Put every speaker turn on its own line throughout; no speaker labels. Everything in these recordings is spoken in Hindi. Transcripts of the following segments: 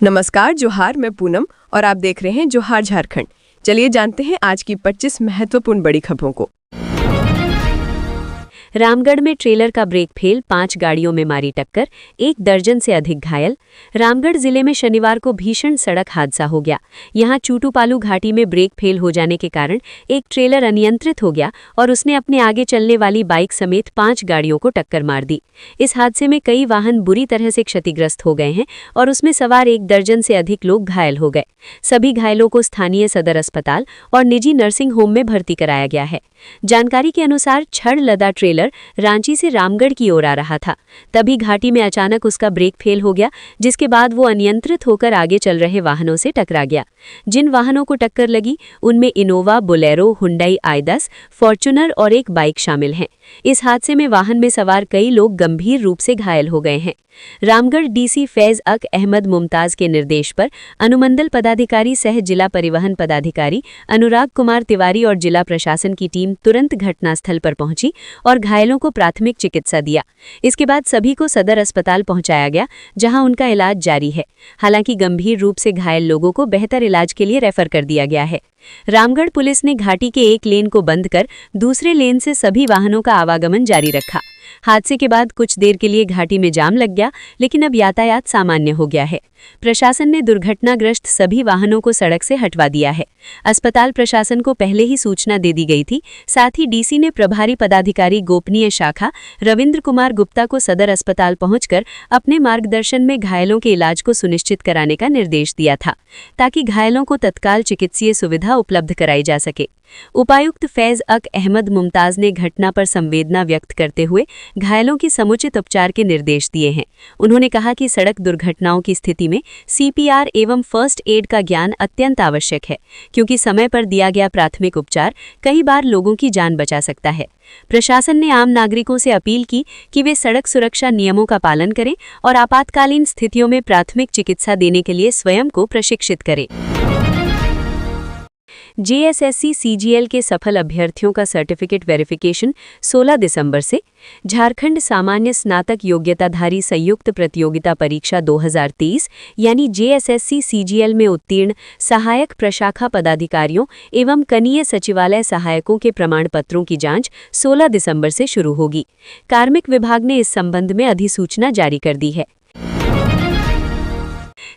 नमस्कार, जोहार। मैं पूनम और आप देख रहे हैं जोहार झारखंड। चलिए जानते हैं आज की 25 महत्वपूर्ण बड़ी खबरों को।
रामगढ़ में ट्रेलर का ब्रेक फेल, 5 गाड़ियों में मारी टक्कर, 1 दर्जन से अधिक घायल। रामगढ़ जिले में शनिवार को भीषण सड़क हादसा हो गया। यहां चूटूपालू घाटी में ब्रेक फेल हो जाने के कारण एक ट्रेलर अनियंत्रित हो गया और उसने अपने आगे चलने वाली बाइक समेत 5 गाड़ियों को टक्कर मार दी। इस हादसे में कई वाहन बुरी तरह से क्षतिग्रस्त हो गए हैं और उसमें सवार 1 दर्जन से अधिक लोग घायल हो गए। सभी घायलों को स्थानीय सदर अस्पताल और निजी नर्सिंग होम में भर्ती कराया गया है। जानकारी के अनुसार छड़ लदा ट्रेलर रांची से रामगढ़ की ओर आ रहा था। तभी घाटी में अचानक उसका ब्रेक फेल हो गया, जिसके बाद वो अनियंत्रित होकर आगे चल रहे वाहनों से टकरा गया। जिन वाहनों को टक्कर लगी उनमें Innova, Bolero, Hyundai i10, Fortuner और एक बाइक शामिल हैं। इस हादसे में वाहन में सवार कई लोग गंभीर रूप से घायल हो गए हैं। रामगढ़ डीसी फैज अक अहमद मुमताज के निर्देश पर अनुमंडल पदाधिकारी सह जिला परिवहन पदाधिकारी अनुराग कुमार तिवारी और जिला प्रशासन की टीम तुरंत घटनास्थल पर पहुंची और घायलों को प्राथमिक चिकित्सा दिया। इसके बाद सभी को सदर अस्पताल पहुंचाया गया, जहां उनका इलाज जारी है। हालांकि गंभीर रूप से घायल लोगों को बेहतर इलाज के लिए रेफर कर दिया गया है। रामगढ़ पुलिस ने घाटी के एक लेन को बंद कर दूसरे लेन से सभी वाहनों का आवागमन जारी रखा। हादसे के बाद कुछ देर के लिए घाटी में जाम लग गया, लेकिन अब यातायात सामान्य हो गया है। प्रशासन ने दुर्घटनाग्रस्त सभी वाहनों को सड़क से हटवा दिया है। अस्पताल प्रशासन को पहले ही सूचना दे दी गई थी। साथ ही डीसी ने प्रभारी पदाधिकारी गोपनीय शाखा रविंद्र कुमार गुप्ता को सदर अस्पताल पहुंचकर अपने मार्गदर्शन में घायलों के इलाज को सुनिश्चित कराने का निर्देश दिया था, ताकि घायलों को तत्काल चिकित्सीय सुविधा उपलब्ध कराई जा सके। उपायुक्त फैज अक अहमद मुमताज ने घटना पर संवेदना व्यक्त करते हुए घायलों की समुचित उपचार के निर्देश दिए हैं। उन्होंने कहा कि सड़क दुर्घटनाओं की स्थिति में CPR एवं फर्स्ट एड का ज्ञान अत्यंत आवश्यक है, क्योंकि समय पर दिया गया प्राथमिक उपचार कई बार लोगों की जान बचा सकता है। प्रशासन ने आम नागरिकों से अपील की कि वे सड़क सुरक्षा नियमों का पालन करें और आपातकालीन स्थितियों में प्राथमिक चिकित्सा देने के लिए स्वयं को प्रशिक्षित करें। JSSC CGL के सफल अभ्यर्थियों का सर्टिफिकेट वेरिफिकेशन 16 दिसंबर से। झारखंड सामान्य स्नातक योग्यताधारी संयुक्त प्रतियोगिता परीक्षा 2023 यानी JSSC CGL में उत्तीर्ण सहायक प्रशाखा पदाधिकारियों एवं कनीय सचिवालय सहायकों के प्रमाण पत्रों की जांच 16 दिसंबर से शुरू होगी। कार्मिक विभाग ने इस संबंध में अधिसूचना जारी कर दी है।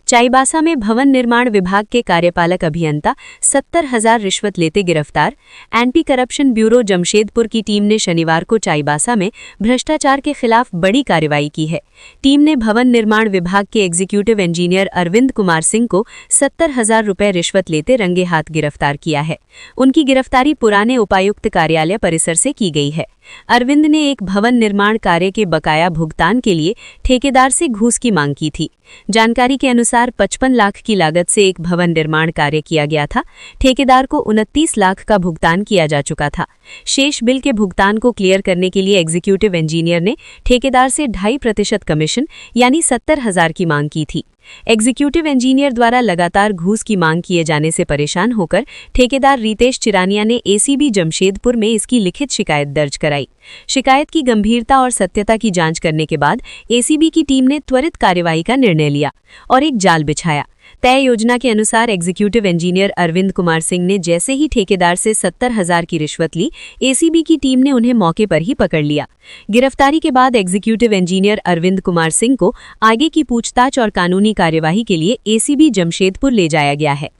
चाईबासा में भवन निर्माण विभाग के कार्यपालक अभियंता 70,000 रिश्वत लेते गिरफ्तार। एंटी करप्शन ब्यूरो जमशेदपुर की टीम ने शनिवार को चाईबासा में भ्रष्टाचार के खिलाफ बड़ी कार्रवाई की है। टीम ने भवन निर्माण विभाग के एग्जीक्यूटिव इंजीनियर अरविंद कुमार सिंह को 70,000 रुपये रिश्वत लेते रंगे हाथ गिरफ्तार किया है। उनकी गिरफ्तारी पुराने उपायुक्त कार्यालय परिसर से की गई है। अरविंद ने एक भवन निर्माण कार्य के बकाया भुगतान के लिए ठेकेदार से घूस की मांग की थी। जानकारी के अनुसार 55 लाख की लागत से एक भवन निर्माण कार्य किया गया था। ठेकेदार को 29 लाख का भुगतान किया जा चुका था। शेष बिल के भुगतान को क्लियर करने के लिए एग्जीक्यूटिव इंजीनियर ने ठेकेदार से 2.5% कमीशन यानी 70,000 की मांग की थी। एग्जीक्यूटिव इंजीनियर द्वारा लगातार घूस की मांग किए जाने से परेशान होकर ठेकेदार रितेश चिरानिया ने ACB जमशेदपुर में इसकी लिखित शिकायत दर्ज कराई। शिकायत की गंभीरता और सत्यता की जांच करने के बाद ACB की टीम ने त्वरित कार्रवाई का निर्णय लिया और एक जाल बिछाया। तय योजना के अनुसार एग्जीक्यूटिव इंजीनियर अरविंद कुमार सिंह ने जैसे ही ठेकेदार से 70,000 की रिश्वत ली, ACB की टीम ने उन्हें मौके पर ही पकड़ लिया। गिरफ्तारी के बाद एग्जीक्यूटिव इंजीनियर अरविंद कुमार सिंह को आगे की पूछताछ और कानूनी कार्यवाही के लिए ACB जमशेदपुर ले जाया गया है।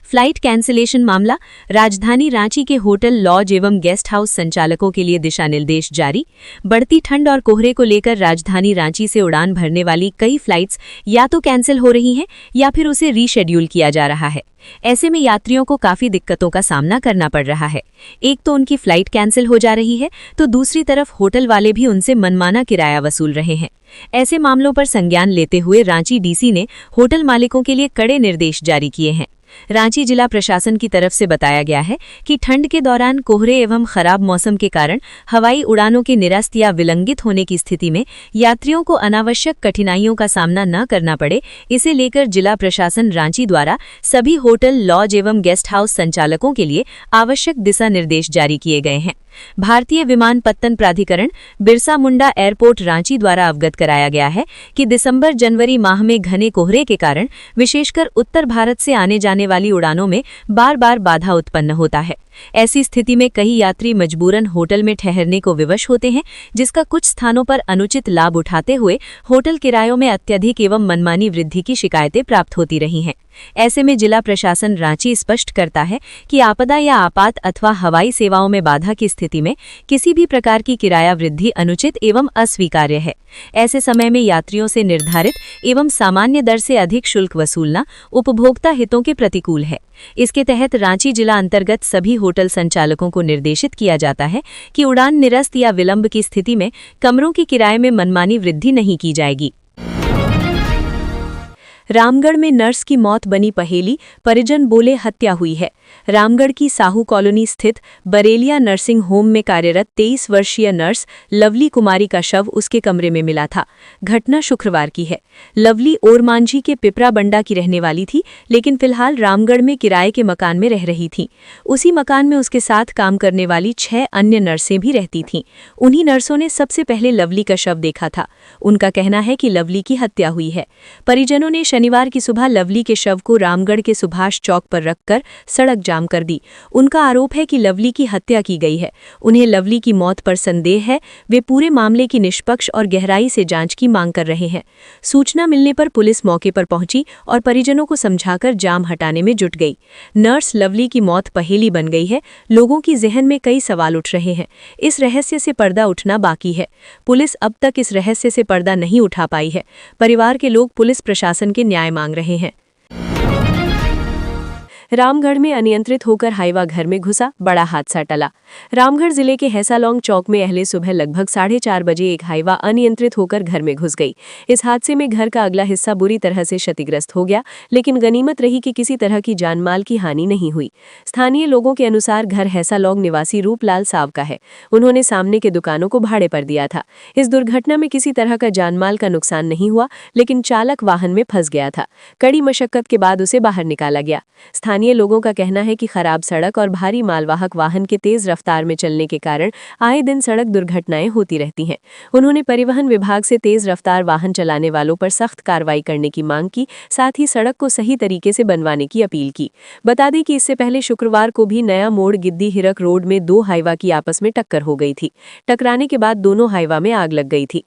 फ्लाइट कैंसिलेशन मामला। राजधानी रांची के होटल, लॉज एवं गेस्ट हाउस संचालकों के लिए दिशा निर्देश जारी। बढ़ती ठंड और कोहरे को लेकर राजधानी रांची से उड़ान भरने वाली कई फ्लाइट्स या तो कैंसिल हो रही हैं या फिर उसे रीशेड्यूल किया जा रहा है। ऐसे में यात्रियों को काफी दिक्कतों का सामना करना पड़ रहा है। एक तो उनकी फ्लाइट कैंसिल हो जा रही है, तो दूसरी तरफ होटल वाले भी उनसे मनमाना किराया वसूल रहे हैं। ऐसे मामलों पर संज्ञान लेते हुए रांची डीसी ने होटल मालिकों के लिए कड़े निर्देश जारी किए हैं। रांची जिला प्रशासन की तरफ से बताया गया है कि ठंड के दौरान कोहरे एवं खराब मौसम के कारण हवाई उड़ानों के निरस्त या विलंबित होने की स्थिति में यात्रियों को अनावश्यक कठिनाइयों का सामना न करना पड़े, इसे लेकर जिला प्रशासन रांची द्वारा सभी होटल, लॉज एवं गेस्ट हाउस संचालकों के लिए आवश्यक दिशा निर्देश जारी किए गए हैं। भारतीय विमानपत्तन प्राधिकरण बिरसा मुंडा एयरपोर्ट रांची द्वारा अवगत कराया गया है कि दिसंबर-जनवरी माह में घने कोहरे के कारण विशेषकर उत्तर भारत से आने जाने वाली उड़ानों में बार-बार बाधा उत्पन्न होता है। ऐसी स्थिति में कई यात्री मजबूरन होटल में ठहरने को विवश होते हैं, जिसका कुछ स्थानों पर अनुचित लाभ उठाते हुए होटल किरायों में अत्यधिक एवं मनमानी वृद्धि की शिकायतें प्राप्त होती रही हैं। ऐसे में जिला प्रशासन रांची स्पष्ट करता है कि आपदा या आपात अथवा हवाई सेवाओं में बाधा की स्थिति में किसी भी प्रकार की किराया वृद्धि अनुचित एवं अस्वीकार्य है। ऐसे समय में यात्रियों से निर्धारित एवं सामान्य दर से अधिक शुल्क वसूलना उपभोक्ता हितों के प्रतिकूल है। इसके तहत रांची जिला अंतर्गत सभी होटल संचालकों को निर्देशित किया जाता है कि उड़ान निरस्त या विलंब की स्थिति में कमरों के किराए में मनमानी वृद्धि नहीं की जाएगी। रामगढ़ में नर्स की मौत बनी पहेली, परिजन बोले हत्या हुई है। रामगढ़ की साहू कॉलोनी स्थित बरेलिया नर्सिंग होम में कार्यरत 23 वर्षीय नर्स लवली कुमारी का शव उसके कमरे में मिला था। घटना शुक्रवार की है। लवली ओरमांझी के पिपरा बंडा की रहने वाली थी, लेकिन फिलहाल रामगढ़ में किराए के मकान में रह रही थी। उसी मकान में उसके साथ काम करने वाली 6 अन्य नर्सें भी रहती थीं। उन्हीं नर्सों ने सबसे पहले लवली का शव देखा था। उनका कहना है कि लवली की हत्या हुई है। परिजनों ने शनिवार की सुबह लवली के शव को रामगढ़ के सुभाष चौक पर रखकर सड़क जाम कर दी। उनका आरोप है कि लवली की हत्या की गई है। उन्हें लवली की मौत पर संदेह है। वे पूरे मामले की निष्पक्ष और गहराई से जांच की मांग कर रहे हैं। सूचना मिलने पर पुलिस मौके पर पहुंची और परिजनों को समझाकर जाम हटाने में जुट गई। नर्स लवली की मौत पहेली बन गई है। लोगों की जहन में कई सवाल उठ रहे हैं। इस रहस्य से पर्दा उठना बाकी है। पुलिस अब तक इस रहस्य से पर्दा नहीं उठा पाई है। परिवार के लोग पुलिस प्रशासन के न्याय मांग रहे हैं। रामगढ़ में अनियंत्रित होकर हाईवा घर में घुसा, बड़ा हादसा टला। रामगढ़ जिले के हैसालोंग चौक में अहले सुबह लगभग 4:30 बजे एक हाईवा अनियंत्रित होकर घर में घुस गई। इस हादसे में घर का अगला हिस्सा बुरी तरह से क्षतिग्रस्त हो गया, लेकिन गनीमत रही कि किसी तरह की जानमाल की हानि नहीं हुई। स्थानीय लोगों के अनुसार घर हैसालोंग निवासी रूपलाल साव का है। उन्होंने सामने के दुकानों को भाड़े पर दिया था। इस दुर्घटना में किसी तरह का जानमाल का नुकसान नहीं हुआ, लेकिन चालक वाहन में फंस गया था। कड़ी मशक्कत के बाद उसे बाहर निकाला गया। स्थानीय लोगों का कहना है कि खराब सड़क और भारी मालवाहक वाहन के तेज रफ्तार में चलने के कारण आए दिन सड़क दुर्घटनाएं होती रहती हैं। उन्होंने परिवहन विभाग से तेज रफ्तार वाहन चलाने वालों पर सख्त कार्रवाई करने की मांग की, साथ ही सड़क को सही तरीके से बनवाने की अपील की। बता दें कि इससे पहले शुक्रवार को भी नया मोड़ गिद्दी हिरक रोड में 2 हाईवा की आपस में टक्कर हो गई थी। टकराने के बाद दोनों हाईवा में आग लग गई थी।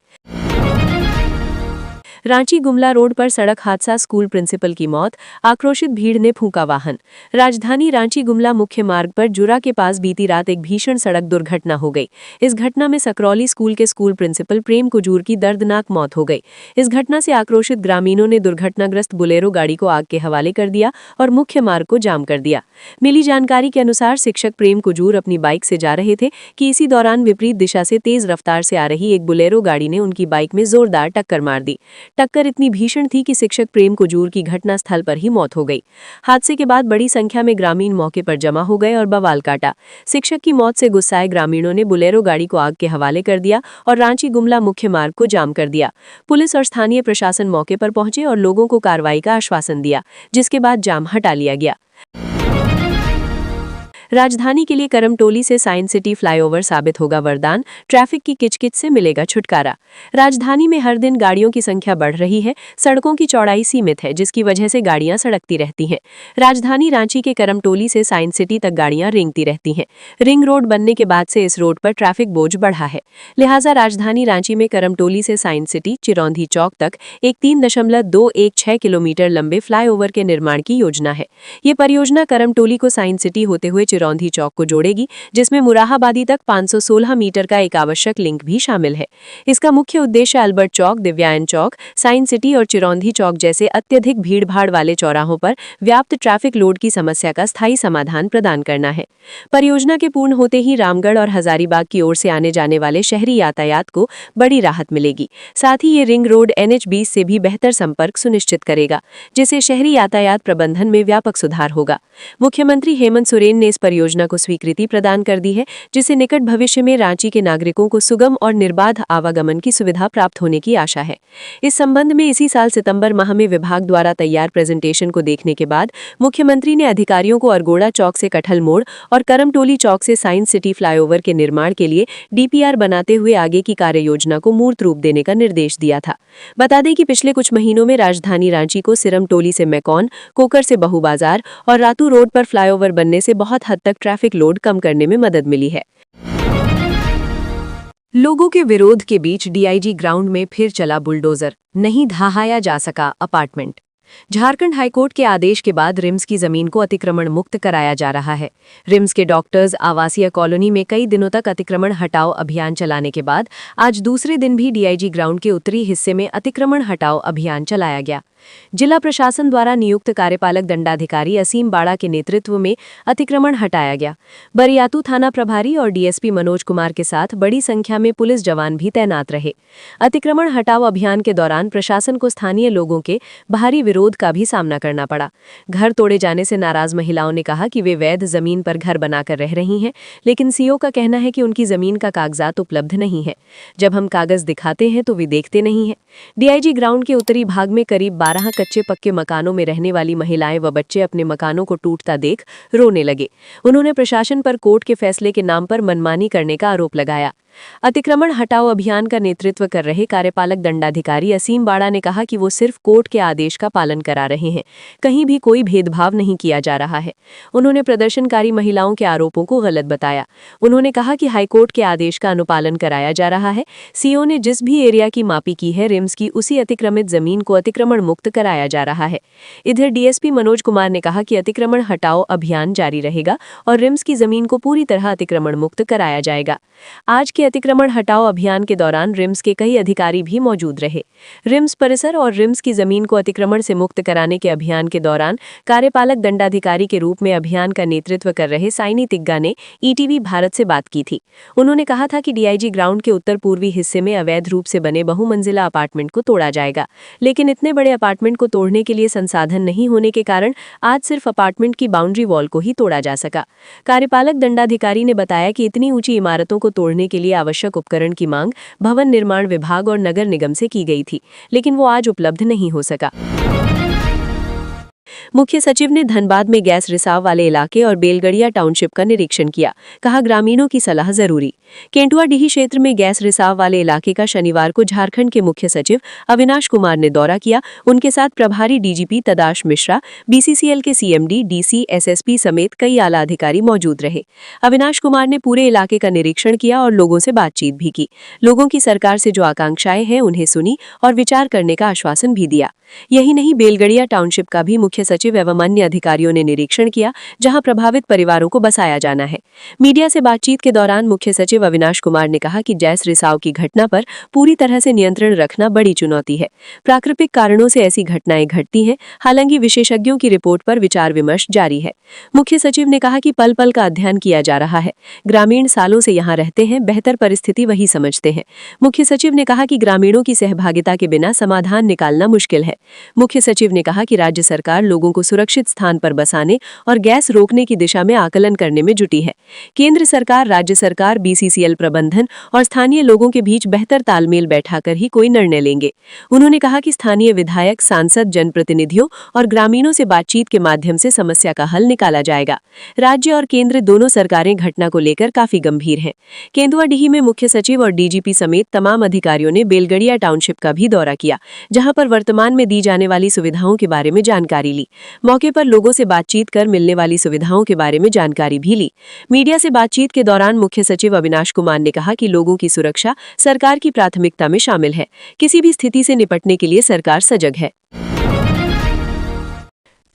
रांची गुमला रोड पर सड़क हादसा, स्कूल प्रिंसिपल की मौत, आक्रोशित भीड़ ने फूंका वाहन। राजधानी रांची गुमला मुख्य मार्ग पर जुरा के पास बीती रात एक भीषण सड़क दुर्घटना हो गई। इस घटना में सकरौली स्कूल के स्कूल प्रिंसिपल प्रेम कुजूर की दर्दनाक मौत हो गई। इस घटना से आक्रोशित ग्रामीणों ने दुर्घटनाग्रस्त बुलेरो गाड़ी को आग के हवाले कर दिया और मुख्य मार्ग को जाम कर दिया। मिली जानकारी के अनुसार शिक्षक प्रेम कुजूर अपनी बाइक से जा रहे थे कि इसी दौरान विपरीत दिशा से तेज रफ्तार से आ रही एक बुलेरो गाड़ी ने उनकी बाइक में जोरदार टक्कर मार दी। टक्कर इतनी भीषण थी कि शिक्षक प्रेम कुजूर की घटनास्थल पर ही मौत हो गई। हादसे के बाद बड़ी संख्या में ग्रामीण मौके पर जमा हो गए और बवाल काटा। शिक्षक की मौत से गुस्साए ग्रामीणों ने बुलेरो गाड़ी को आग के हवाले कर दिया और रांची गुमला मुख्य मार्ग को जाम कर दिया। पुलिस और स्थानीय प्रशासन मौके पर पहुंचे और लोगों को कार्रवाई का आश्वासन दिया, जिसके बाद जाम हटा लिया गया। राजधानी के लिए करमटोली से साइंस सिटी फ्लाईओवर साबित होगा वरदान, ट्रैफिक की किचकिच से मिलेगा छुटकारा। राजधानी में हर दिन गाड़ियों की संख्या बढ़ रही है, सड़कों की चौड़ाई सीमित है, जिसकी वजह से गाड़ियां सड़कती रहती हैं। राजधानी रांची के करमटोली से साइंस सिटी तक गाड़ियां रेंगती रहती हैं। रिंग रोड बनने के बाद से इस रोड पर ट्रैफिक बोझ बढ़ा है। लिहाजा राजधानी रांची में करमटोली से साइंस सिटी चिरौंधी चौक तक एक 3.216 किलोमीटर लंबे फ्लाईओवर के निर्माण की योजना है। ये परियोजना करमटोली को साइंस सिटी होते हुए चिरौंधी चौक को जोड़ेगी, जिसमें मुराहाबादी तक 516 मीटर का एक आवश्यक लिंक भी शामिल है। इसका मुख्य उद्देश्य अल्बर्ट चौक, दिव्यायन चौक, साइंस सिटी और चिरौंधी चौक जैसे अत्यधिक भीड़भाड़ वाले चौराहों पर व्याप्त ट्रैफिक लोड की समस्या का स्थायी समाधान प्रदान करना है। परियोजना के पूर्ण होते ही रामगढ़ और हजारीबाग की ओर से आने जाने वाले शहरी यातायात को बड़ी राहत मिलेगी। साथ ही ये रिंग रोड NH20 से भी बेहतर संपर्क सुनिश्चित करेगा, जिससे शहरी यातायात प्रबंधन में व्यापक सुधार होगा। मुख्यमंत्री हेमंत सोरेन ने इस परियोजना को स्वीकृति प्रदान कर दी है, जिससे निकट भविष्य में रांची के नागरिकों को सुगम और निर्बाध आवागमन की सुविधा प्राप्त होने की आशा है। इस संबंध में इसी साल सितंबर माह में विभाग द्वारा तैयार प्रेजेंटेशन को देखने के बाद मुख्यमंत्री ने अधिकारियों को अरगोड़ा चौक से कटहल मोड़ और करमटोली चौक से साइंस सिटी फ्लाईओवर के निर्माण के लिए डीपीआर बनाते हुए आगे की कार्ययोजना को मूर्त रूप देने का निर्देश दिया था। बता दें कि पिछले कुछ महीनों में राजधानी रांची को सिरमटोली से मैकॉन, कोकर से बहू बाजार और रातू रोड पर फ्लाईओवर बनने से बहुत हद तक ट्रैफिक लोड कम करने में मदद मिली है।
लोगों के विरोध के बीच डीआईजी ग्राउंड में फिर चला बुलडोजर, नहीं ढहाया जा सका अपार्टमेंट। झारखंड हाईकोर्ट के आदेश के बाद रिम्स की जमीन को अतिक्रमण मुक्त कराया जा रहा है। रिम्स के डॉक्टर्स आवासीय कॉलोनी में कई दिनों तक अतिक्रमण हटाओ अभियान चलाने के बाद आज दूसरे दिन भी डीआईजी ग्राउंड के उत्तरी हिस्से में अतिक्रमण हटाओ अभियान चलाया गया। जिला प्रशासन द्वारा नियुक्त कार्यपालक दंडाधिकारी असीम बाड़ा के नेतृत्व में अतिक्रमण हटाया गया। बरियातू थाना प्रभारी और डीएसपी मनोज कुमार के साथ बड़ी संख्या में पुलिस जवान भी तैनात रहे। अतिक्रमण हटाओ अभियान के दौरान प्रशासन को स्थानीय लोगों के भारी विरोध का भी सामना करना पड़ा। घर तोड़े जाने से नाराज महिलाओं ने कहा कि वे वैध जमीन पर घर बनाकर रह रही हैं, लेकिन सीओ का कहना है कि उनकी जमीन का कागजात उपलब्ध नहीं है। जब हम कागज दिखाते हैं तो वे देखते नहीं हैं। डीआईजी ग्राउंड के उत्तरी भाग में करीब 12 कच्चे पक्के मकानों में रहने वाली महिलाएं व बच्चे अपने मकानों को टूटता देख रोने लगे। उन्होंने प्रशासन पर कोर्ट के फैसले के नाम पर मनमानी करने का आरोप लगाया। अतिक्रमण हटाओ अभियान का नेतृत्व कर रहे कार्यपालक दंडाधिकारी असीम बाड़ा ने कहा कि वो सिर्फ कोर्ट के आदेश का पालन करा रहे हैं, कहीं भी कोई भेदभाव नहीं किया जा रहा है। उन्होंने प्रदर्शनकारी महिलाओं के आरोपों को गलत बताया। उन्होंने कहा कि हाईकोर्ट के आदेश का अनुपालन कराया जा रहा है। सीओ ने जिस भी एरिया की मापी की है, रिम्स की उसी अतिक्रमित जमीन को अतिक्रमण मुक्त कराया जा रहा है। इधर डीएसपी मनोज कुमार ने कहा कि अतिक्रमण हटाओ अभियान जारी रहेगा और रिम्स की जमीन को पूरी तरह अतिक्रमण मुक्त कराया जाएगा। आज के अतिक्रमण हटाओ अभियान के दौरान रिम्स के कई अधिकारी भी मौजूद रहे। रिम्स परिसर और रिम्स की जमीन को अतिक्रमण से मुक्त कराने के अभियान के दौरान कार्यपालक दंडाधिकारी के रूप में अभियान का नेतृत्व कर रहे साइनी तिग्गा ने ईटीवी भारत से बात की थी। उन्होंने कहा था कि डीआईजी ग्राउंड के उत्तर पूर्वी हिस्से में अवैध रूप से बने बहुमंजिला अपार्टमेंट को तोड़ा जाएगा, लेकिन इतने बड़े अपार्टमेंट को तोड़ने के लिए संसाधन नहीं होने के कारण आज सिर्फ अपार्टमेंट की बाउंड्री वॉल को ही तोड़ा जा सका। कार्यपालक दंडाधिकारी ने बताया कि इतनी ऊंची इमारतों को तोड़ने के लिए आवश्यक उपकरण की मांग भवन निर्माण विभाग और नगर निगम से की गई थी, लेकिन वो आज उपलब्ध नहीं हो सका। मुख्य सचिव ने धनबाद में गैस रिसाव वाले इलाके और बेलगड़िया टाउनशिप का निरीक्षण किया। कहा, ग्रामीणों की सलाह जरूरी। केंटुआ-डीही क्षेत्र में गैस रिसाव वाले इलाके का शनिवार को झारखंड के मुख्य सचिव अविनाश कुमार ने दौरा किया। उनके साथ प्रभारी डीजीपी तदाश मिश्रा, बीसीसीएल के सीएमडी, डीसी, एसएसपी समेत कई आला अधिकारी मौजूद रहे। अविनाश कुमार ने पूरे इलाके का निरीक्षण किया और लोगों से बातचीत भी की। लोगों की सरकार से जो आकांक्षाएं हैं उन्हें सुनी और विचार करने का आश्वासन भी दिया। यही नहीं, बेलगड़िया टाउनशिप का भी मुख्य सचिव एवं अन्य अधिकारियों ने निरीक्षण किया, जहां प्रभावित परिवारों को बसाया जाना है। मीडिया से बातचीत के दौरान मुख्य सचिव अविनाश कुमार ने कहा कि गैस रिसाव की घटना पर पूरी तरह से नियंत्रण रखना बड़ी चुनौती है। प्राकृतिक कारणों से ऐसी घटनाएं घटती हैं, हालांकि विशेषज्ञों की रिपोर्ट पर विचार विमर्श जारी है। मुख्य सचिव ने कहा कि पल पल का अध्ययन किया जा रहा है। ग्रामीण सालों से यहाँ रहते हैं, बेहतर परिस्थिति वही समझते हैं। मुख्य सचिव ने कहा कि ग्रामीणों की सहभागिता के बिना समाधान निकालना मुश्किल है। मुख्य सचिव ने कहा कि राज्य सरकार लोगों को सुरक्षित स्थान पर बसाने और गैस रोकने की दिशा में आकलन करने में जुटी है। केंद्र सरकार, राज्य सरकार, बीसीसीएल प्रबंधन और स्थानीय लोगों के बीच बेहतर तालमेल बैठाकर ही कोई निर्णय लेंगे। उन्होंने कहा कि स्थानीय विधायक, सांसद, जनप्रतिनिधियों और ग्रामीणों से बातचीत के माध्यम से समस्या का हल निकाला जाएगा। राज्य और केंद्र दोनों सरकारें घटना को लेकर काफी गंभीर हैं। केंदुआ-डीही में मुख्य सचिव और डीजीपी समेत तमाम अधिकारियों ने बेलगड़िया टाउनशिप का भी दौरा किया, जहां पर वर्तमान में दी जाने वाली सुविधाओं के बारे में जानकारी ली। मौके पर लोगों से बातचीत कर मिलने वाली सुविधाओं के बारे में जानकारी भी ली। मीडिया से बातचीत के दौरान मुख्य सचिव अविनाश कुमार ने कहा कि लोगों की सुरक्षा सरकार की प्राथमिकता में शामिल है। किसी भी स्थिति से निपटने के लिए सरकार सजग है।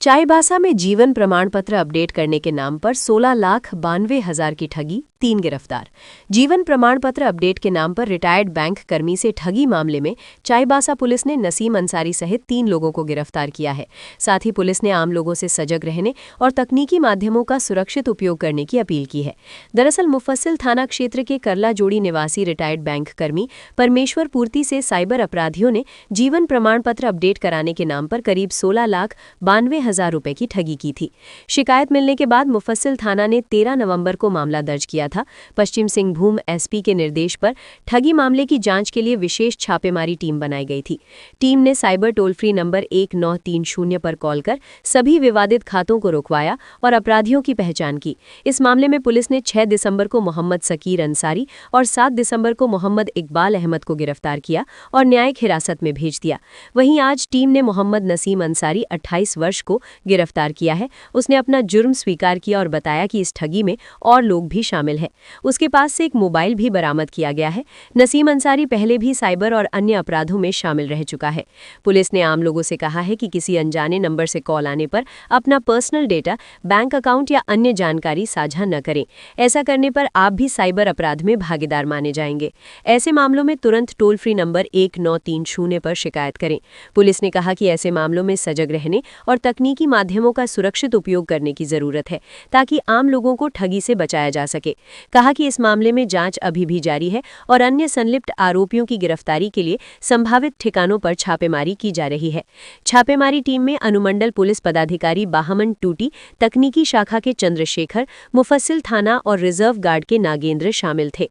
चाईबासा में जीवन प्रमाण पत्र अपडेट करने के नाम पर 16,92,000 की ठगी। 3 गिरफ्तार। जीवन प्रमाण पत्र अपडेट के नाम पर रिटायर्ड बैंक कर्मी से ठगी मामले में चाईबासा पुलिस ने नसीम अंसारी सहित 3 लोगों को गिरफ्तार किया है। साथ ही पुलिस ने आम लोगों से सजग रहने और तकनीकी माध्यमों का सुरक्षित उपयोग करने की अपील की है। दरअसल मुफस्सिल थाना क्षेत्र के करला जोड़ी निवासी रिटायर्ड बैंक कर्मी परमेश्वर पूर्ति से साइबर अपराधियों ने जीवन प्रमाण पत्र अपडेट कराने के नाम पर करीब 16,92,000 रुपए की ठगी की थी। शिकायत मिलने के बाद मुफस्सिल थाना ने 13 नवंबर को मामला दर्ज किया था। पश्चिम सिंहभूम एसपी के निर्देश पर ठगी मामले की जांच के लिए विशेष छापेमारी टीम बनाई गई थी। टीम ने साइबर टोल फ्री नंबर 1930 पर कॉल कर सभी विवादित खातों को रुकवाया और अपराधियों की पहचान की। इस मामले में पुलिस ने 6 दिसंबर को मोहम्मद सकीर अंसारी और 7 दिसंबर को मोहम्मद इकबाल अहमद को गिरफ्तार किया और न्यायिक हिरासत में भेज दिया। वहीं आज टीम ने मोहम्मद नसीम अंसारी 28 वर्ष को गिरफ्तार किया है। उसने अपना जुर्म स्वीकार किया और बताया कि इस ठगी में और लोग भी शामिल हैं। उसके पास से एक मोबाइल भी बरामद किया गया है। नसीम अंसारी पहले भी साइबर और अन्य अपराधों में शामिल रह चुका है। पुलिस ने आम लोगों से कहा है कि किसी अनजाने नंबर से कॉल आने पर अपना पर्सनल डेटा, बैंक अकाउंट या अन्य जानकारी साझा न करें। ऐसा करने पर आप भी साइबर अपराध में भागीदार माने जाएंगे। ऐसे मामलों में तुरंत टोल फ्री नंबर 1930 पर शिकायत करें। पुलिस ने कहा कि ऐसे मामलों में सजग रहने और तकनीकी माध्यमों का सुरक्षित उपयोग करने की जरूरत है ताकि आम लोगों को ठगी से बचाया जा सके। कहा कि इस मामले में जांच अभी भी जारी है और अन्य संलिप्त आरोपियों की गिरफ्तारी के लिए संभावित ठिकानों पर छापेमारी की जा रही है। छापेमारी टीम में अनुमंडल पुलिस पदाधिकारी बाहमन टूटी, तकनीकी शाखा के चंद्रशेखर, मुफस्सिल थाना और रिजर्व गार्ड के नागेंद्र शामिल थे।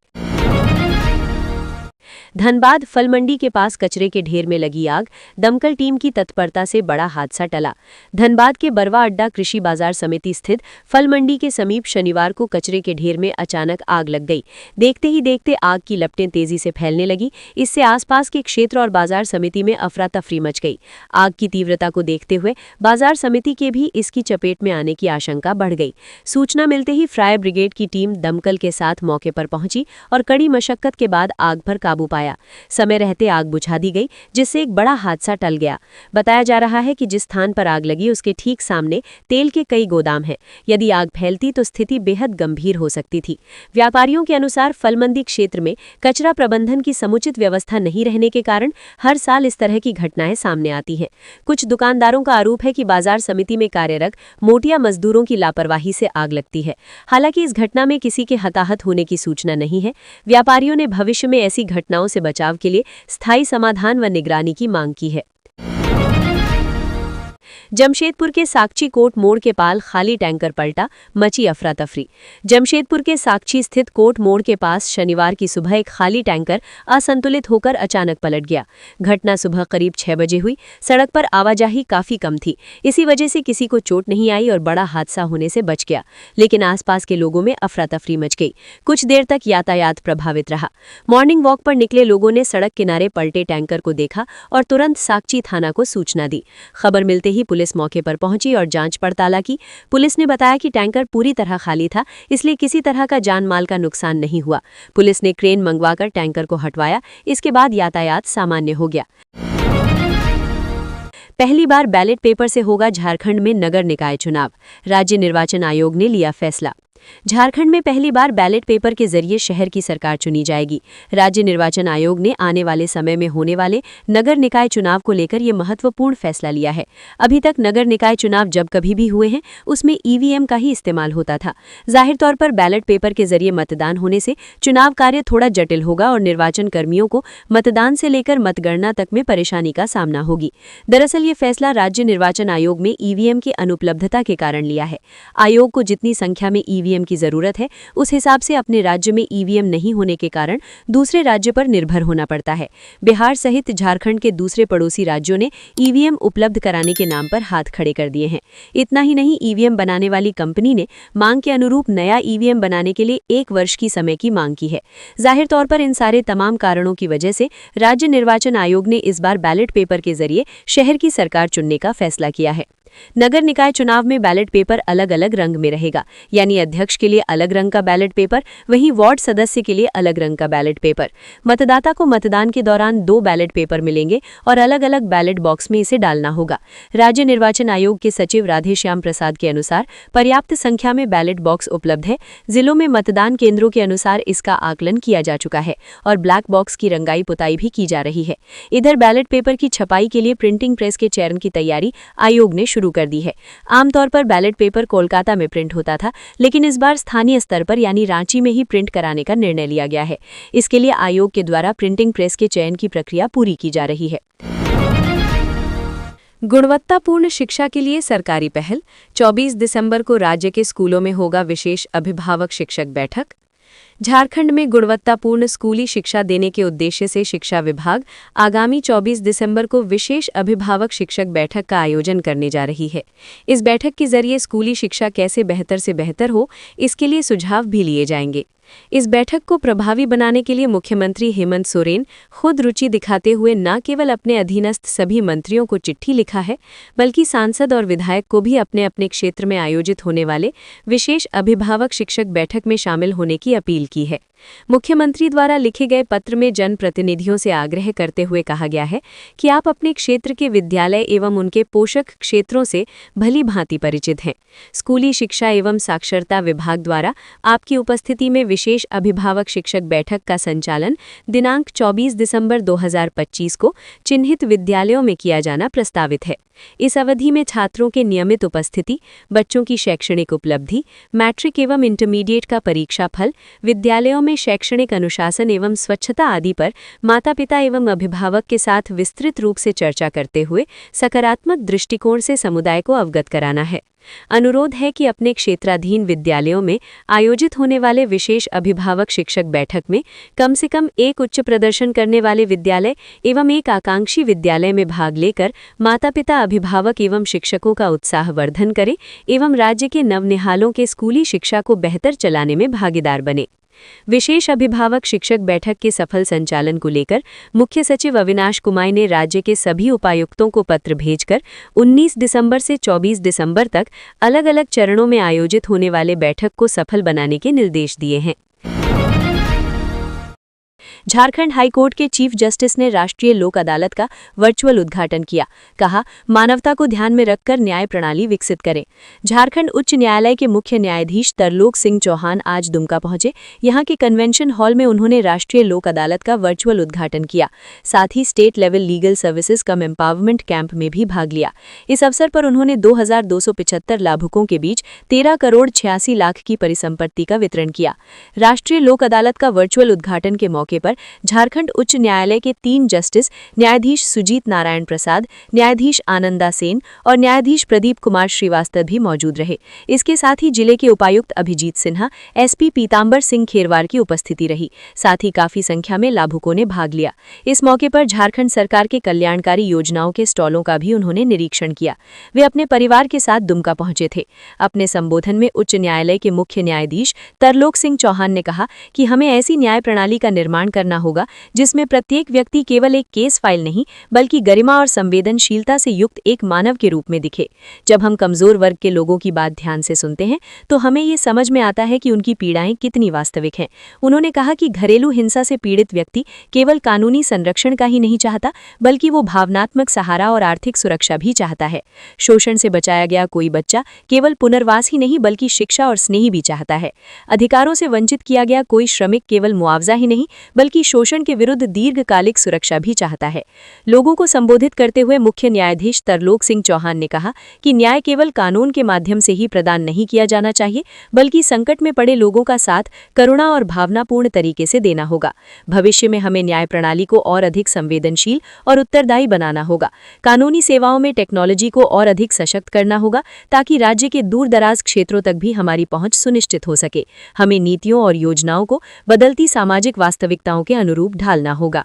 धनबाद फल मंडी के पास कचरे के ढेर में लगी आग, दमकल टीम की तत्परता से बड़ा हादसा टला। धनबाद के बरवा अड्डा कृषि बाजार समिति स्थित फल मंडी के समीप शनिवार को कचरे के ढेर में अचानक आग लग गई। देखते ही देखते आग की लपटें तेजी से फैलने लगी। इससे आसपास के क्षेत्र और बाजार समिति में अफरा तफरी मच गई। आग की तीव्रता को देखते हुए बाजार समिति के भी इसकी चपेट में आने की आशंका बढ़ गई। सूचना मिलते ही फायर ब्रिगेड की टीम दमकल के साथ मौके पर पहुंची और कड़ी मशक्कत के बाद आग पर काबू पाया। समय रहते आग बुझा दी गई, जिससे एक बड़ा हादसा टल गया। बताया जा रहा है कि जिस स्थान पर आग लगी उसके ठीक सामने तेल के कई गोदाम हैं। यदि आग फैलती तो स्थिति बेहद गंभीर हो सकती थी। व्यापारियों के अनुसार फलमंडी क्षेत्र में कचरा प्रबंधन की समुचित व्यवस्था नहीं रहने के कारण हर साल इस तरह की घटनाएं सामने आती हैं। कुछ दुकानदारों का आरोप है कि बाजार समिति में कार्यरत मोटिया मजदूरों की लापरवाही से आग लगती है। हालांकि इस घटना में किसी के हताहत होने की सूचना नहीं है। व्यापारियों ने भविष्य में ऐसी घटनाओं से बचाव के लिए स्थायी समाधान व निगरानी की मांग की है। जमशेदपुर के साकची कोट मोड़ के पास खाली टैंकर पलटा, मची अफरा तफरी। जमशेदपुर के साकची स्थित कोट मोड़ के पास शनिवार की सुबह एक खाली टैंकर असंतुलित होकर अचानक पलट गया। घटना सुबह करीब 6 बजे हुई। सड़क पर आवाजाही काफी कम थी। इसी वजह से किसी को चोट नहीं आई और बड़ा हादसा होने से बच गया। लेकिन आसपास के लोगों में अफरा तफरी मच गई। कुछ देर तक यातायात प्रभावित रहा। मॉर्निंग वॉक पर निकले लोगों ने सड़क किनारे पलटे टैंकर को देखा और तुरंत साकची थाना को सूचना दी। खबर मिलते ही पुलिस मौके पर पहुंची और जांच पड़ताल की। पुलिस ने बताया कि टैंकर पूरी तरह खाली था, इसलिए किसी तरह का जान माल का नुकसान नहीं हुआ। पुलिस ने क्रेन मंगवाकर टैंकर को हटवाया। इसके बाद यातायात सामान्य हो गया। पहली बार बैलेट पेपर से होगा झारखंड में नगर निकाय चुनाव। राज्य निर्वाचन आयोग ने लिया फैसला। झारखंड में पहली बार बैलेट पेपर के जरिए शहर की सरकार चुनी जाएगी। राज्य निर्वाचन आयोग ने आने वाले समय में होने वाले नगर निकाय चुनाव को लेकर यह महत्वपूर्ण फैसला लिया है। अभी तक नगर निकाय चुनाव जब कभी भी हुए हैं उसमें ईवीएम का ही इस्तेमाल होता था। जाहिर तौर पर बैलेट पेपर के जरिए मतदान होने से चुनाव कार्य थोड़ा जटिल होगा और निर्वाचन कर्मियों को मतदान से लेकर मतगणना तक में परेशानी का सामना होगी। दरअसल ये फैसला राज्य निर्वाचन आयोग में ईवीएम की अनुपलब्धता के कारण लिया है। आयोग को जितनी संख्या में ईवीएम की जरूरत है उस हिसाब से अपने राज्य में ईवीएम नहीं होने के कारण दूसरे राज्य पर निर्भर होना पड़ता है। बिहार सहित झारखंड के दूसरे पड़ोसी राज्यों ने ईवीएम उपलब्ध कराने के नाम पर हाथ खड़े कर दिए हैं। इतना ही नहीं, ईवीएम बनाने वाली कंपनी ने मांग के अनुरूप नया ईवीएम बनाने के लिए 1 वर्ष की समय की मांग की है। जाहिर तौर पर इन सारे तमाम कारणों की वजह से राज्य निर्वाचन आयोग ने इस बार बैलेट पेपर के जरिए शहर की सरकार चुनने का फैसला किया है। नगर निकाय चुनाव में बैलेट पेपर अलग अलग रंग में रहेगा, यानी अध्यक्ष
अध्यक्ष के लिए अलग रंग का बैलेट पेपर, वहीं वार्ड सदस्य के लिए अलग रंग का बैलेट पेपर। मतदाता को मतदान के दौरान 2 बैलेट पेपर मिलेंगे और अलग अलग बैलेट बॉक्स में इसे डालना होगा। राज्य निर्वाचन आयोग के सचिव राधेश्याम प्रसाद के अनुसार पर्याप्त संख्या में बैलेट बॉक्स उपलब्ध है। जिलों में मतदान केंद्रों के अनुसार इसका आकलन किया जा चुका है और ब्लैक बॉक्स की रंगाई पुताई भी की जा रही है। इधर बैलेट पेपर की छपाई के लिए प्रिंटिंग प्रेस के चयन की तैयारी आयोग ने शुरू कर दी है। आमतौर पर बैलेट पेपर कोलकाता में प्रिंट होता था, लेकिन इस बार स्थानीय स्तर पर यानी रांची में ही प्रिंट कराने का निर्णय लिया गया है। इसके लिए आयोग के द्वारा प्रिंटिंग प्रेस के चयन की प्रक्रिया पूरी की जा रही है।
गुणवत्तापूर्ण शिक्षा के लिए सरकारी पहल। 24 दिसंबर को राज्य के स्कूलों में होगा विशेष अभिभावक शिक्षक बैठक। झारखंड में गुणवत्तापूर्ण स्कूली शिक्षा देने के उद्देश्य से शिक्षा विभाग आगामी 24 दिसंबर को विशेष अभिभावक शिक्षक बैठक का आयोजन करने जा रही है। इस बैठक के जरिए स्कूली शिक्षा कैसे बेहतर से बेहतर हो, इसके लिए सुझाव भी लिए जाएंगे। इस बैठक को प्रभावी बनाने के लिए मुख्यमंत्री हेमंत सोरेन खुद रुचि दिखाते हुए न केवल अपने अधीनस्थ सभी मंत्रियों को चिट्ठी लिखा है, बल्कि सांसद और विधायक को भी अपने अपने क्षेत्र में आयोजित होने वाले विशेष अभिभावक शिक्षक बैठक में शामिल होने की अपील की है। मुख्यमंत्री द्वारा लिखे गए पत्र में जनप्रतिनिधियों से आग्रह करते हुए कहा गया है कि आप अपने क्षेत्र के विद्यालय एवं उनके पोषक क्षेत्रों से भली भांति परिचित हैं। स्कूली शिक्षा एवं साक्षरता विभाग द्वारा आपकी उपस्थिति में विशेष अभिभावक शिक्षक बैठक का संचालन दिनांक 24 दिसंबर 2025 को चिन्हित विद्यालयों में किया जाना प्रस्तावित है। इस अवधि में छात्रों के नियमित उपस्थिति, बच्चों की शैक्षणिक उपलब्धि, मैट्रिक एवं इंटरमीडिएट का परीक्षा फल, विद्यालयों में शैक्षणिक अनुशासन एवं स्वच्छता आदि पर माता-पिता एवं अभिभावक के साथ विस्तृत रूप से चर्चा करते हुए सकारात्मक दृष्टिकोण से समुदाय को अवगत कराना है। अनुरोध है कि अपने क्षेत्राधीन विद्यालयों में आयोजित होने वाले विशेष अभिभावक शिक्षक बैठक में कम से कम एक उच्च प्रदर्शन करने वाले विद्यालय एवं एक आकांक्षी विद्यालय में भाग लेकर माता-पिता, अभिभावक एवं शिक्षकों का उत्साहवर्धन करें एवं राज्य के नवनिहालों के स्कूली शिक्षा को बेहतर चलाने में भागीदार बने। विशेष अभिभावक शिक्षक बैठक के सफल संचालन को लेकर मुख्य सचिव अविनाश कुमार ने राज्य के सभी उपायुक्तों को पत्र भेजकर 19 दिसंबर से 24 दिसंबर तक अलग-अलग चरणों में आयोजित होने वाले बैठक को सफल बनाने के निर्देश दिए हैं। झारखंड हाईकोर्ट के चीफ जस्टिस ने राष्ट्रीय लोक अदालत का वर्चुअल उद्घाटन किया। कहा, मानवता को ध्यान में रखकर न्याय प्रणाली विकसित करें। झारखंड उच्च न्यायालय के मुख्य न्यायाधीश तरलोक सिंह चौहान आज दुमका पहुंचे। यहां के कन्वेंशन हॉल में उन्होंने राष्ट्रीय लोक अदालत का वर्चुअल उद्घाटन किया। साथ ही स्टेट लेवल लीगल सर्विसेज कम एम्पावरमेंट कैंप में भी भाग लिया। इस अवसर पर उन्होंने 2275 लाभुकों के बीच 13 करोड़ 86 लाख की परिसंपत्ति का वितरण किया। राष्ट्रीय लोक अदालत का वर्चुअल उद्घाटन के मौके पर झारखंड उच्च न्यायालय के 3 जस्टिस न्यायाधीश सुजीत नारायण प्रसाद, न्यायाधीश आनंदा सेन और न्यायाधीश प्रदीप कुमार श्रीवास्तव भी मौजूद रहे। इसके साथ ही जिले के उपायुक्त अभिजीत सिन्हा, एसपी पीतांबर सिंह खेरवार की उपस्थिति रही। साथ ही काफी संख्या में लाभुकों ने भाग लिया। इस मौके पर झारखंड सरकार के कल्याणकारी योजनाओं के स्टॉलों का भी उन्होंने निरीक्षण किया। वे अपने परिवार के साथ दुमका पहुंचे थे। अपने संबोधन में उच्च न्यायालय के मुख्य न्यायाधीश तरलोक सिंह चौहान ने कहा कि हमें ऐसी न्याय प्रणाली का निर्माण करना होगा जिसमें प्रत्येक व्यक्ति केवल एक केस फाइल नहीं बल्कि गरिमा और संवेदनशीलता से युक्त एक मानव के रूप में दिखे। जब हम कमजोर वर्ग के लोगों की बात ध्यान से सुनते हैं तो हमें ये समझ में आता है कि उनकी पीड़ाएं कितनी वास्तविक हैं। उन्होंने कहा कि घरेलू हिंसा से पीड़ित व्यक्ति केवल कानूनी संरक्षण का ही नहीं चाहता बल्कि वो भावनात्मक सहारा और आर्थिक सुरक्षा भी चाहता है। शोषण से बचाया गया कोई बच्चा केवल पुनर्वास ही नहीं बल्कि शिक्षा और स्नेह भी चाहता है। अधिकारों से वंचित किया गया कोई श्रमिक केवल मुआवजा ही नहीं बल्कि शोषण के विरुद्ध दीर्घकालिक सुरक्षा भी चाहता है। लोगों को संबोधित करते हुए मुख्य न्यायाधीश तरलोक सिंह चौहान ने कहा कि न्याय केवल कानून के माध्यम से ही प्रदान नहीं किया जाना चाहिए बल्कि संकट में पड़े लोगों का साथ करुणा और भावनापूर्ण तरीके से देना होगा। भविष्य में हमें न्याय प्रणाली को और अधिक संवेदनशील और उत्तरदायी बनाना होगा। कानूनी सेवाओं में टेक्नोलॉजी को और अधिक सशक्त करना होगा ताकि राज्य के दूर दराज क्षेत्रों तक भी हमारी पहुंच सुनिश्चित हो सके। हमें नीतियों और योजनाओं को बदलती सामाजिक वास्तविकताओं के अनुरूप ढालना होगा।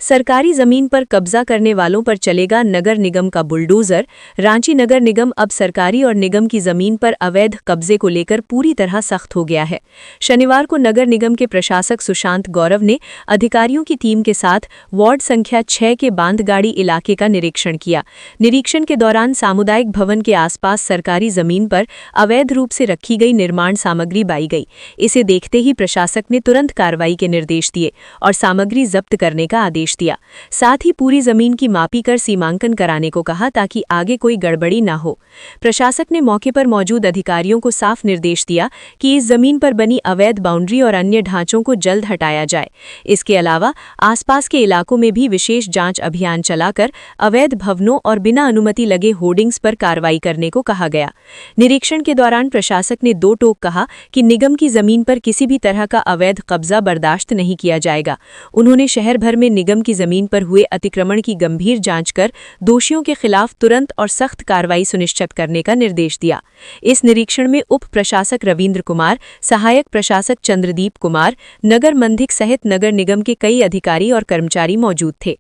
सरकारी जमीन पर कब्जा करने वालों पर चलेगा नगर निगम का बुलडोजर। रांची नगर निगम अब सरकारी और निगम की जमीन पर अवैध कब्जे को लेकर पूरी तरह सख्त हो गया है। शनिवार को नगर निगम के प्रशासक सुशांत गौरव ने अधिकारियों की टीम के साथ वार्ड संख्या 6 के बांधगाड़ी इलाके का निरीक्षण किया। निरीक्षण के दौरान सामुदायिक भवन के आसपास सरकारी जमीन पर अवैध रूप से रखी गई निर्माण सामग्री पाई गई। इसे देखते ही प्रशासक ने तुरंत कार्रवाई के निर्देश दिए और सामग्री जब्त करने का आदेश दिया। साथ ही पूरी जमीन की मापी कर सीमांकन कराने को कहा ताकि आगे कोई गड़बड़ी न हो। प्रशासक ने मौके पर मौजूद अधिकारियों को साफ निर्देश दिया कि इस जमीन पर बनी अवैध बाउंड्री और अन्य ढांचों को जल्द हटाया जाए। इसके अलावा आसपास के इलाकों में भी विशेष जांच अभियान चलाकर अवैध भवनों और बिना अनुमति लगे होर्डिंग्स पर कार्रवाई करने को कहा गया। निरीक्षण के दौरान प्रशासक ने दो टोक कहा कि निगम की जमीन पर किसी भी तरह का अवैध कब्जा बर्दाश्त नहीं किया जाएगा। उन्होंने शहर भर में निगम की जमीन पर हुए अतिक्रमण की गंभीर जांच कर दोषियों के खिलाफ तुरंत और सख्त कार्रवाई सुनिश्चित करने का निर्देश दिया। इस निरीक्षण में उप प्रशासक रविंद्र कुमार, सहायक प्रशासक चंद्रदीप कुमार, नगर मंधिक सहित नगर निगम के कई अधिकारी और कर्मचारी मौजूद थे।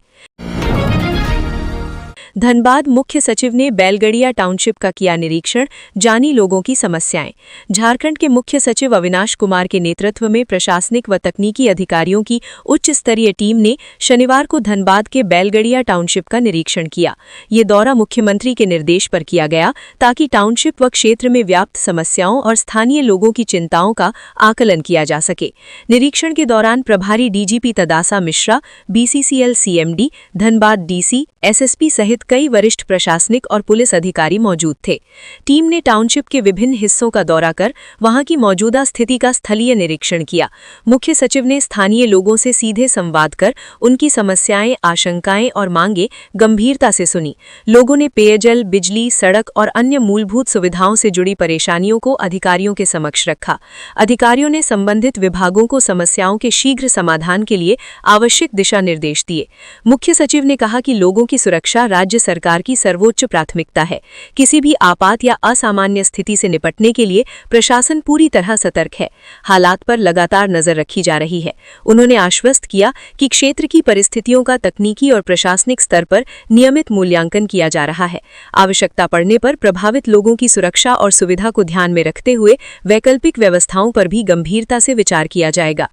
धनबाद मुख्य सचिव ने बैलगड़िया टाउनशिप का किया निरीक्षण, जानी लोगों की समस्याएं। झारखंड के मुख्य सचिव अविनाश कुमार के नेतृत्व में प्रशासनिक व तकनीकी अधिकारियों की उच्च स्तरीय टीम ने शनिवार को धनबाद के बैलगड़िया टाउनशिप का निरीक्षण किया। ये दौरा मुख्यमंत्री के निर्देश पर किया गया ताकि टाउनशिप व क्षेत्र में व्याप्त समस्याओं और स्थानीय लोगों की चिंताओं का आकलन किया जा सके। निरीक्षण के दौरान प्रभारी DGP Tadasha Mishra, BCCL CMD, Dhanbad DC, SSP सहित कई वरिष्ठ प्रशासनिक और पुलिस अधिकारी मौजूद थे। टीम ने टाउनशिप के विभिन्न हिस्सों का दौरा कर वहां की मौजूदा स्थिति का स्थलीय निरीक्षण किया। मुख्य सचिव ने स्थानीय लोगों से सीधे संवाद कर उनकी समस्याएं, आशंकाएं और मांगें गंभीरता से सुनी। लोगों ने पेयजल, बिजली, सड़क और अन्य मूलभूत सुविधाओं से जुड़ी परेशानियों को अधिकारियों के समक्ष रखा। अधिकारियों ने संबंधित विभागों को समस्याओं के शीघ्र समाधान के लिए आवश्यक दिशा निर्देश दिए। मुख्य सचिव ने कहा कि लोगों की सुरक्षा राज्य सरकार की सर्वोच्च प्राथमिकता है। किसी भी आपात या असामान्य स्थिति से निपटने के लिए प्रशासन पूरी तरह सतर्क है। हालात पर लगातार नजर रखी जा रही है। उन्होंने आश्वस्त किया कि क्षेत्र की परिस्थितियों का तकनीकी और प्रशासनिक स्तर पर नियमित मूल्यांकन किया जा रहा है। आवश्यकता पड़ने पर प्रभावित लोगों की सुरक्षा और सुविधा को ध्यान में रखते हुए वैकल्पिक व्यवस्थाओं पर भी गंभीरता से विचार किया जाएगा।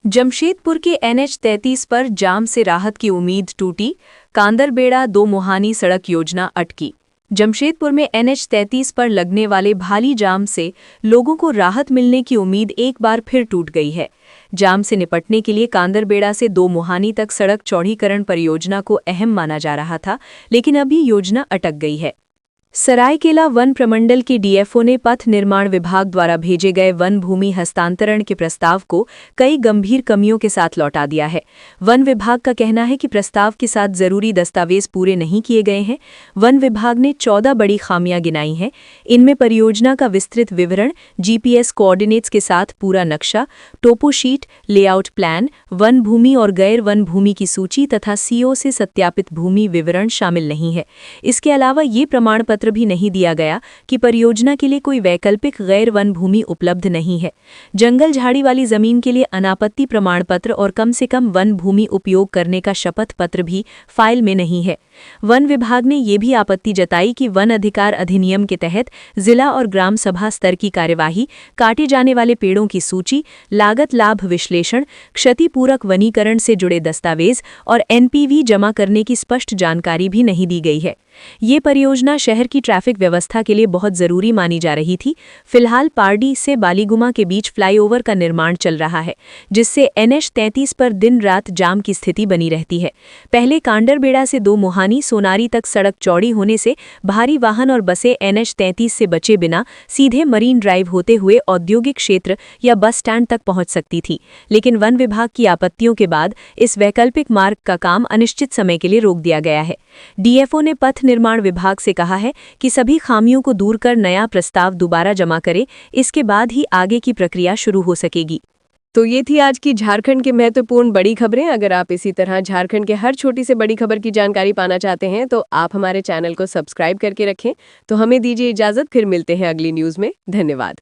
जमशेदपुर के NH 33 पर जाम से राहत की उम्मीद टूटी, कांदरबेड़ा दो मुहानी सड़क योजना अटकी। जमशेदपुर में NH 33 पर लगने वाले भारी जाम से लोगों को राहत मिलने की उम्मीद एक बार फिर टूट गई है। जाम से निपटने के लिए कांदरबेड़ा से दो मुहानी तक सड़क चौड़ीकरण परियोजना को अहम माना जा रहा था, लेकिन अब ये योजना अटक गई है। सरायकेला वन प्रमंडल के डीएफओ ने पथ निर्माण विभाग द्वारा भेजे गए वन भूमि हस्तांतरण के प्रस्ताव को कई गंभीर कमियों के साथ लौटा दिया है। वन विभाग का कहना है कि प्रस्ताव के साथ जरूरी दस्तावेज पूरे नहीं किए गए हैं। वन विभाग ने 14 बड़ी खामियां गिनाई हैं। इनमें परियोजना का विस्तृत विवरण, जीपीएस कोऑर्डिनेट्स के साथ पूरा नक्शा, टोपो शीट, लेआउट प्लान, वन भूमि और गैर वन भूमि की सूची तथा सीओ से सत्यापित भूमि विवरण शामिल नहीं है। इसके अलावा ये प्रमाण पत्र भी नहीं दिया गया कि परियोजना के लिए कोई वैकल्पिक गैर वन भूमि उपलब्ध नहीं है। जंगल झाड़ी वाली जमीन के लिए अनापत्ति प्रमाण पत्र और कम से कम वन भूमि उपयोग करने का शपथ पत्र भी फाइल में नहीं है। वन विभाग ने ये भी आपत्ति जताई कि वन अधिकार अधिनियम के तहत जिला और ग्राम सभा स्तर की कार्यवाही, काटे जाने वाले पेड़ों की सूची, लागत लाभ विश्लेषण, क्षतिपूरक वनीकरण से जुड़े दस्तावेज और एनपीवी जमा करने की स्पष्ट जानकारी भी नहीं दी गई है। ये परियोजना शहर की ट्रैफिक व्यवस्था के लिए बहुत जरूरी मानी जा रही थी। फिलहाल पारडी से बालीगुमा के बीच फ्लाईओवर का निर्माण चल रहा है, जिससे NH 33 पर दिन रात जाम की स्थिति बनी रहती है। पहले कांडरबेड़ा से दो मुहानी सोनारी तक सड़क चौड़ी होने से भारी वाहन और बसें NH 33 से बचे बिना सीधे मरीन ड्राइव होते हुए औद्योगिक क्षेत्र या बस स्टैंड तक पहुंच सकती थी, लेकिन वन विभाग की आपत्तियों के बाद इस वैकल्पिक मार्ग का काम अनिश्चित समय के लिए रोक दिया गया है। डीएफओ ने पथ निर्माण विभाग से कहा है कि सभी खामियों को दूर कर नया प्रस्ताव दोबारा जमा करे, इसके बाद ही आगे की प्रक्रिया शुरू हो सकेगी। तो ये थी आज की झारखंड की महत्वपूर्ण बड़ी खबरें। अगर आप इसी तरह झारखंड के हर छोटी से बड़ी खबर की जानकारी पाना चाहते हैं तो आप हमारे चैनल को सब्सक्राइब करके रखें। तो हमें दीजिए इजाजत, फिर मिलते हैं अगली न्यूज़ में। धन्यवाद।